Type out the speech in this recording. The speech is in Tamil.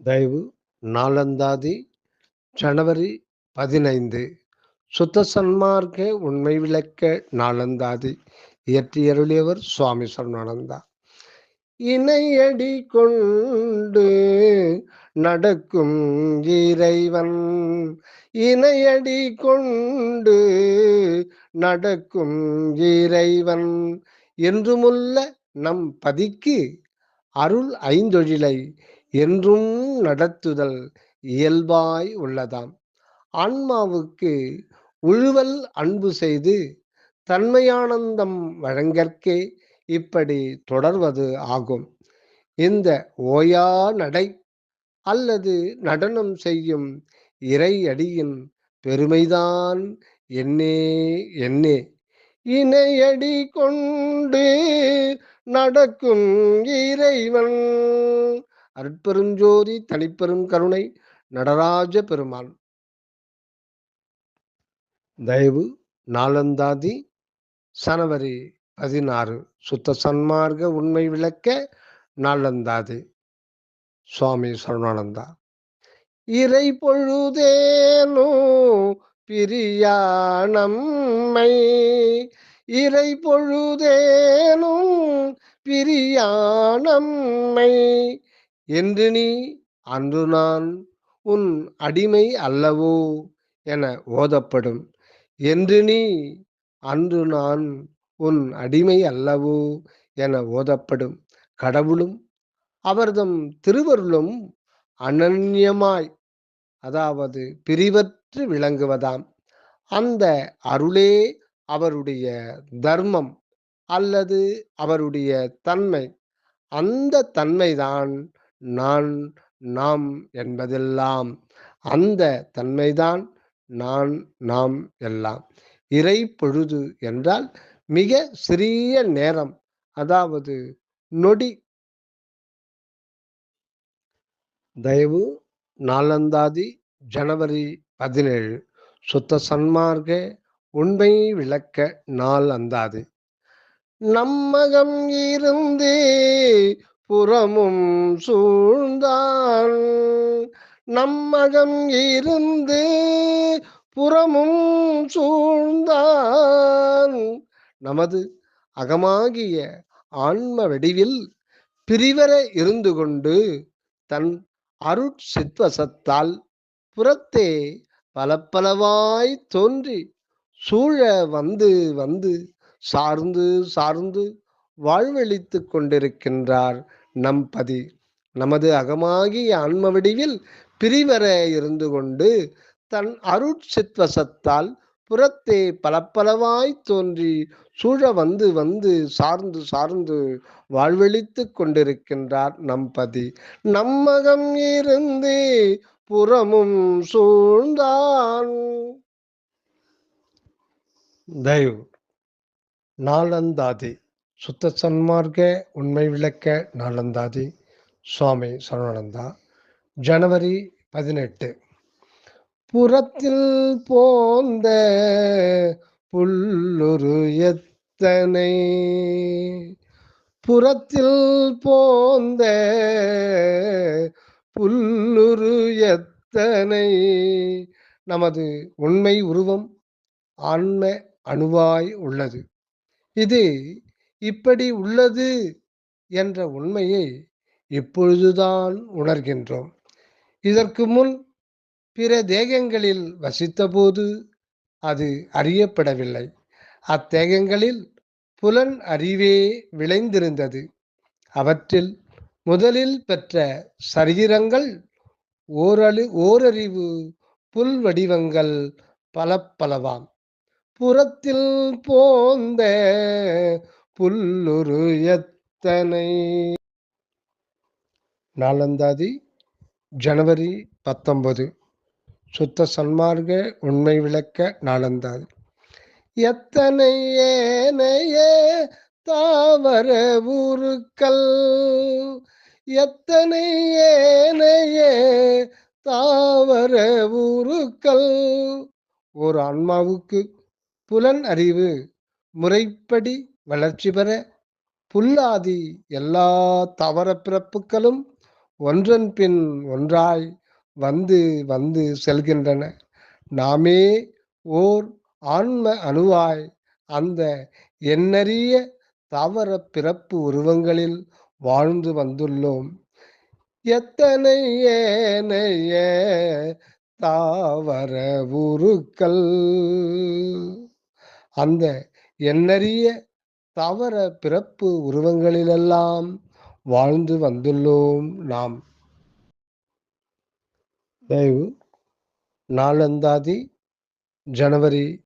தயவு நாளந்தாதி ஜனவரி 15 சுத்த சன்மார்க்க உண்மை விளக்க நாளந்தாதி இயற்றியருளியவர் சுவாமி சரணானந்தா. இணையடி கொண்டு நடக்கும் இறைவன், இணையடி கொண்டு நடக்கும் இறைவன் என்றுமுள்ள நம் பதிக்கு அருள் ஐந்தொழிலை என்றும் நடத்துதல் இயல்பாய் உள்ளதாம். ஆன்மாவுக்கு உழுவல் அன்பு செய்து தன்மையானந்தம் வழங்கற்கே இப்படி தொடர்வது ஆகும். இந்த ஓயா நடை அல்லது நடனம் செய்யும் இறை அடியின் பெருமைதான் என்னே என்னே. இணையடி கொண்டு நடக்கும் இறைவன். அருட்பெருஞ்சோதி தனிப்பெரும் கருணை நடராஜ பெருமான். தயவு நாளந்தாதி ஜனவரி 16 சுத்த சன்மார்க்க உண்மை விளக்க நாளந்தாதி சுவாமி சரணானந்தா. இறை பொழுதேனோ பிரியா நம்மை, இறை பொழுதேனும் பிரியா நம்மை என்று நீ அன்று நான் உன் அடிமை அல்லவோ என ஓதப்படும். என்று நீ அன்று நான் உன் அடிமை அல்லவோ என ஓதப்படும் கடவுளும் அவர்தம் திருவருளும் அனன்யமாய், அதாவது பிரிவற்று விளங்குவதாம். அந்த அருளே அவருடைய தர்மம் அல்லது அவருடைய தன்மை. அந்த தன்மைதான் நான் நாம் என்பதெல்லாம். அந்த தன்மைதான் நான் நாம் எல்லாம். இறை பொழுது என்றால் மிக சிறிய நேரம், அதாவது நொடி. தயவு நாளந்தாதி ஜனவரி 17 சுத்த சன்மார்க்க உண்மை விளக்க நாள் அந்தாதி. நம்மகம் இருந்தே புறமும் சூழ்ந்தான், நம்மகம் இருந்து புறமும் சூழ்ந்தான். நமது அகமாகிய ஆன்ம வடிவில் பிரிவர இருந்து கொண்டு தன் அருட்சித்வசத்தால் புறத்தே பலப்பலவாய் தோன்றி சூழ வந்து வந்து சார்ந்து சார்ந்து வாழ்வழித்து கொண்டிருக்கின்றார் நம் பதி. நமது அகமாகிய ஆன்ம வடிவில் பிரிவர இருந்து கொண்டு தன் அருட்சித்வசத்தால் புறத்தே பலப்பலவாய் தோன்றி சூழ வந்து வந்து சார்ந்து சார்ந்து வாழ்வழித்து கொண்டிருக்கின்றார் நம் பதி. நம்மகம் இருந்து புறமும் சூழ்ந்தான். தயவு நாளந்தாதி சுத்த சன்மார்க்க உண்மை விளக்க நாளந்தாதி சுவாமி சரணானந்தா. ஜனவரி 18 புறத்தில் போந்த புல்லுரு எத்தனை, புறத்தில் போந்த புல்லுரு எத்தனை. நமது உண்மை உருவம் ஆன்ம அணுவாய் உள்ளது. இது இப்படி உள்ளது என்ற உண்மையை இப்பொழுதுதான் உணர்கின்றோம். இதற்கு முன் பிற தேகங்களில் வசித்தபோது அது அறியப்படவில்லை. அத்தேகங்களில் புலன் அறிவே விளைந்திருந்தது. அவற்றில் முதலில் பெற்ற சரீரங்கள் ஓரறிவு புல் வடிவங்கள் பல பலவாம். புறத்தில் போந்த புல்லுரு எத்தனை. நாளந்தாதி ஜனவரி 19 சுத்த சன்மார்க்க உண்மை விளக்க நாளந்தாதி. எத்தனை ஏனைய தாவர உருக்கள், எத்தனை ஏனைய தாவர உருக்கள். ஒரு ஆன்மாவுக்கு புலன் அறிவு முறைப்படி வளர்ச்சி பெற புல்லாதி எல்லா தாவர பிறப்புகளும் ஒன்றன் பின் ஒன்றாய் வந்து வந்து செல்கின்றன. நாமே ஓர் ஆன்ம அணுவாய் அந்த எண்ணரிய தாவர பிறப்பு உருவங்களில் வாழ்ந்து வந்துள்ளோம். எத்தனை ஏனைய தாவர உருக்கள் அந்த எண்ணரிய தாவர பிறப்பு உருவங்களிலெல்லாம் வாழ்ந்து வந்துள்ளோம் நாம். தயவு நாளந்தாதி ஜனவரி